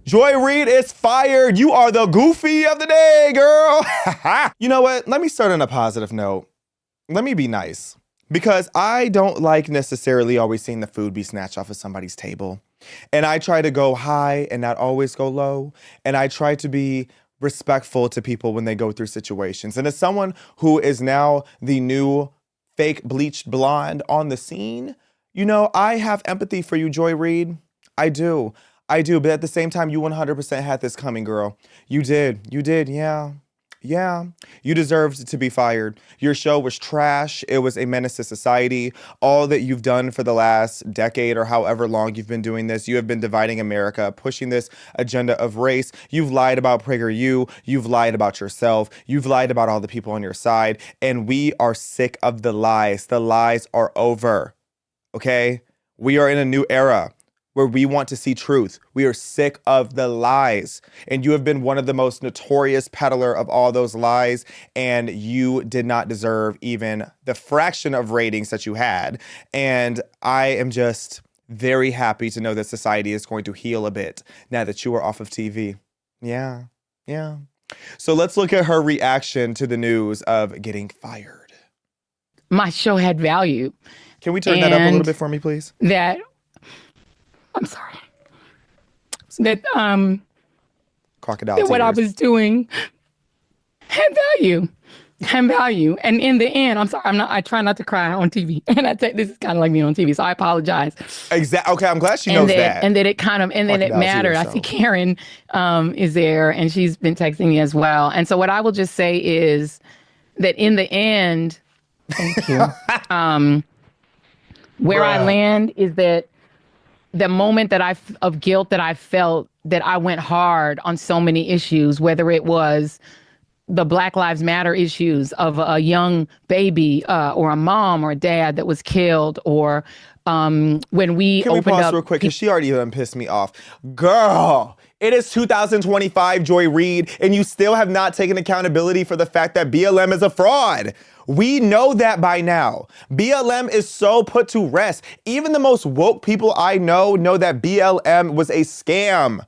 Joy Reid is fired. You are the goofy of the day, girl. You know what? Let me start on a positive note. Let me be nice. Because I don't like necessarily always seeing the food be snatched off of somebody's table. And I try to go high and not always go low. And I try to be respectful to people when they go through situations. And as someone who is now the new fake bleached blonde on the scene, you know, I have empathy for you, Joy Reid. I do. But at the same time, you 100% had this coming, girl. You did, yeah. Yeah, you deserved to be fired. Your show was trash. It was a menace to society. All that you've done for the last decade or however long you've been doing this, you have been dividing America, pushing this agenda of race. You've lied about PragerU. You've lied about yourself. You've lied about all the people on your side. And we are sick of the lies. The lies are over, okay? We are in a new era where we want to see truth. We are sick of the lies. And you have been one of the most notorious peddler of all those lies, and you did not deserve even the fraction of ratings that you had. And I am just very happy to know that society is going to heal a bit now that you are off of TV. Yeah. So let's look at her reaction to the news of getting fired. My show had value. Can we turn that up a little bit for me, please? I'm sorry. That Crocodile that tears. what I was doing had value. And in the end, I'm sorry, I try not to cry on TV. And this is kind of like me on TV, so I apologize. Exactly. Okay, I'm glad she knows that. And that it mattered. I see Karen is there, and she's been texting me as well. And so what I will just say is that in the end, thank you. Where I land is that the moment of guilt that I felt, that I went hard on so many issues, whether it was the Black Lives Matter issues of a young baby or a mom or a dad that was killed, or when we Can we pause real quick? Because she already done pissed me off. Girl, it is 2025, Joy Reid, and you still have not taken accountability for the fact that BLM is a fraud. We know that by now. BLM is so put to rest. Even the most woke people I know that BLM was a scam.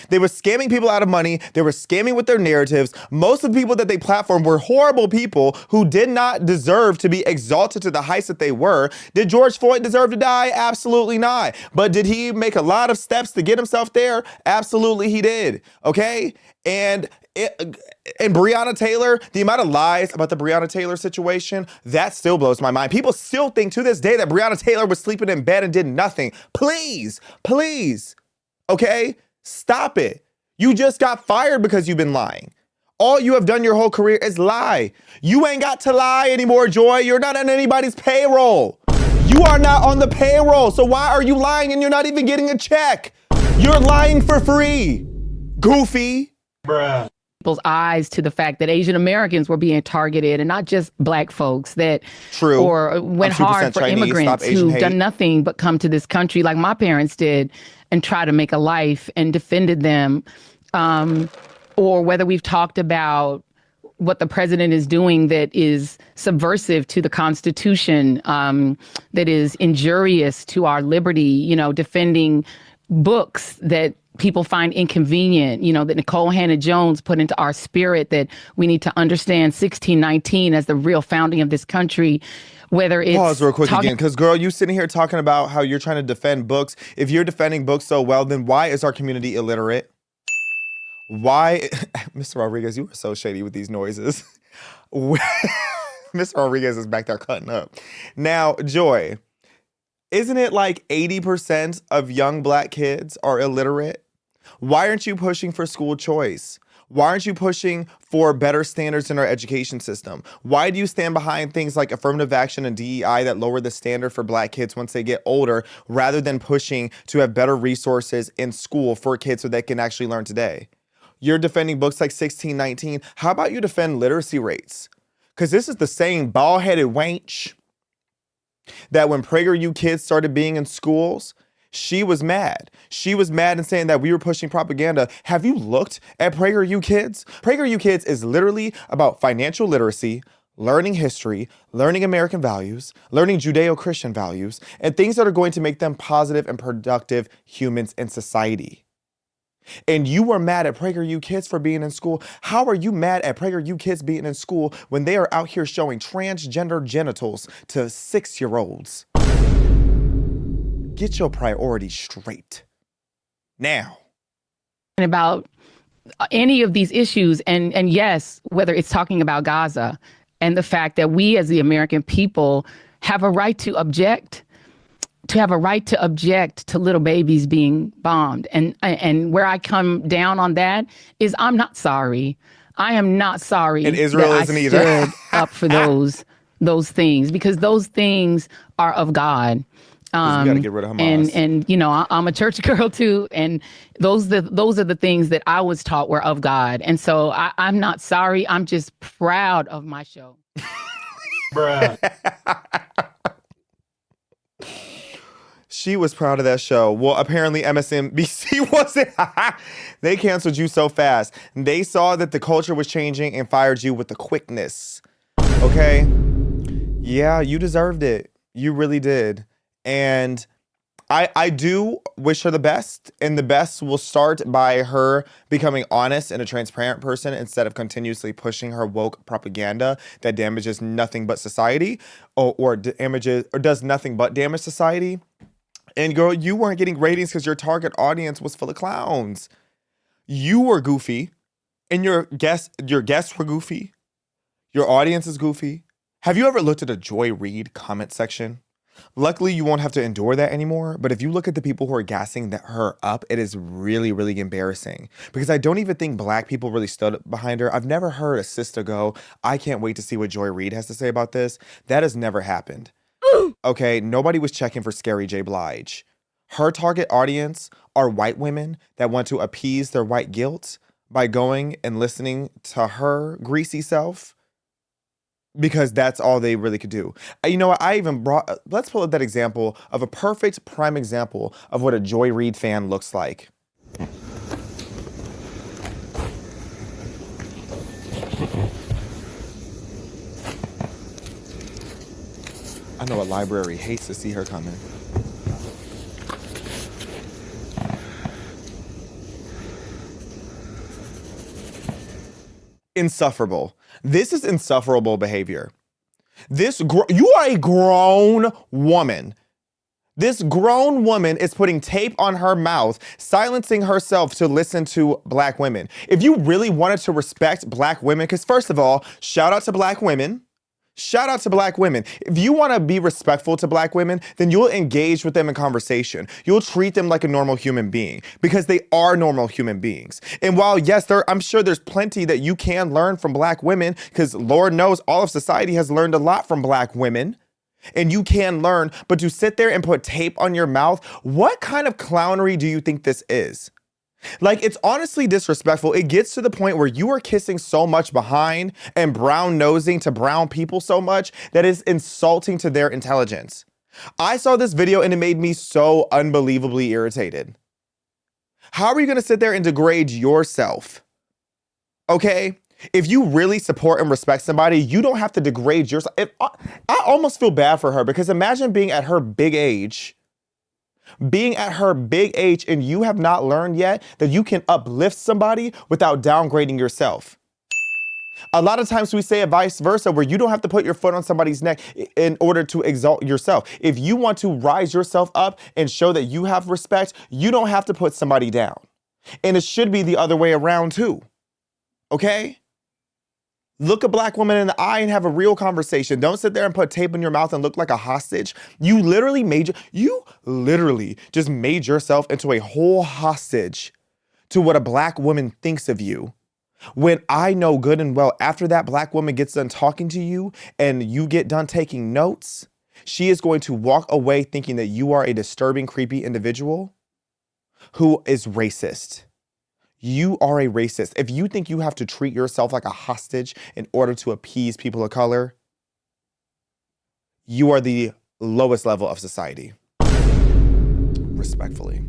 They were scamming people out of money. They were scamming with their narratives. Most of the people that they platformed were horrible people who did not deserve to be exalted to the heights that they were. Did George Floyd deserve to die? Absolutely not. But did he make a lot of steps to get himself there? Absolutely he did. Okay? And Breonna Taylor, the amount of lies about the Breonna Taylor situation, that still blows my mind. People still think to this day that Breonna Taylor was sleeping in bed and did nothing. Please, okay? Stop it. You just got fired because you've been lying. All you have done your whole career is lie. You ain't got to lie anymore, Joy. You're not on anybody's payroll. You are not on the payroll. So why are you lying and you're not even getting a check? You're lying for free. Goofy. Bruh. People's eyes to the fact that Asian Americans were being targeted, and not just Black folks that True. Or went hard for Chinese, immigrants who've done nothing but come to this country like my parents did and try to make a life and defended them. Or whether we've talked about what the president is doing that is subversive to the Constitution, that is injurious to our liberty, defending books that people find inconvenient, that Nicole Hannah-Jones put into our spirit, that we need to understand 1619 as the real founding of this country. Whether it's pause real quick again, because girl, you sitting here talking about how you're trying to defend books. If you're defending books so well, then why is our community illiterate? Why, Mr. Rodriguez, you are so shady with these noises. Mr. Rodriguez is back there cutting up. Now, Joy, isn't it like 80% of young Black kids are illiterate? Why aren't you pushing for school choice? Why aren't you pushing for better standards in our education system? Why do you stand behind things like affirmative action and DEI that lower the standard for Black kids once they get older, rather than pushing to have better resources in school for kids so they can actually learn today? You're defending books like 1619. How about you defend literacy rates? Because this is the same bald-headed wench that when PragerU kids started being in schools, she was mad. She was mad and saying that we were pushing propaganda. Have you looked at PragerU Kids? PragerU Kids is literally about financial literacy, learning history, learning American values, learning Judeo-Christian values, and things that are going to make them positive and productive humans in society. And you were mad at PragerU kids for being in school. How are you mad at PragerU kids being in school when they are out here showing transgender genitals to 6-year-olds? Get your priorities straight. Now. About any of these issues, and yes, whether it's talking about Gaza and the fact that we as the American people have a right to object, to little babies being bombed. And where I come down on that is I'm not sorry. I am not sorry. And Israel that isn't I either. stood up for those things, because those things are of God. We got to get rid of Hamas. And you know, I'm a church girl too, and those are the things that I was taught were of God. And so I'm not sorry. I'm just proud of my show. Bruh. She was proud of that show. Well, apparently MSNBC wasn't. They canceled you so fast. They saw that the culture was changing and fired you with the quickness. Okay? Yeah, you deserved it. You really did. And I do wish her the best. And the best will start by her becoming honest and a transparent person instead of continuously pushing her woke propaganda that damages nothing but society or does nothing but damage society. And girl, you weren't getting ratings because your target audience was full of clowns. You were goofy, and your guests were goofy. Your audience is goofy. Have you ever looked at a Joy Reid comment section? Luckily, you won't have to endure that anymore. But if you look at the people who are gassing her up, it is really, really embarrassing. Because I don't even think Black people really stood behind her. I've never heard a sister go, I can't wait to see what Joy Reid has to say about this. That has never happened. Okay, nobody was checking for Scary J. Blige. Her target audience are white women that want to appease their white guilt by going and listening to her greasy self, because that's all they really could do. You know what? I even let's pull up that example of a perfect prime example of what a Joy Reid fan looks like. I know a library hates to see her coming. Insufferable. This is insufferable behavior. You are a grown woman. This grown woman is putting tape on her mouth, silencing herself to listen to Black women. If you really wanted to respect Black women, because first of all, shout out to Black women. Shout out to Black women. If you want to be respectful to Black women, then you'll engage with them in conversation. You'll treat them like a normal human being, because they are normal human beings. And while, yes, I'm sure there's plenty that you can learn from Black women, because Lord knows all of society has learned a lot from Black women. And you can learn, but to sit there and put tape on your mouth, what kind of clownery do you think this is? Like, it's honestly disrespectful. It gets to the point where you are kissing so much behind and brown nosing to brown people so much that it's insulting to their intelligence. I saw this video and it made me so unbelievably irritated. How are you going to sit there and degrade yourself? Okay? If you really support and respect somebody, you don't have to degrade yourself. I almost feel bad for her, because imagine being at her big age. Being at her big age and you have not learned yet that you can uplift somebody without downgrading yourself. A lot of times we say it vice versa, where you don't have to put your foot on somebody's neck in order to exalt yourself. If you want to rise yourself up and show that you have respect, you don't have to put somebody down. And it should be the other way around too. Okay? Look a Black woman in the eye and have a real conversation. Don't sit there and put tape in your mouth and look like a hostage. You literally just made yourself into a whole hostage to what a Black woman thinks of you. When I know good and well, after that Black woman gets done talking to you and you get done taking notes, she is going to walk away thinking that you are a disturbing, creepy individual who is racist. You are a racist. If you think you have to treat yourself like a hostage in order to appease people of color, you are the lowest level of society. Respectfully.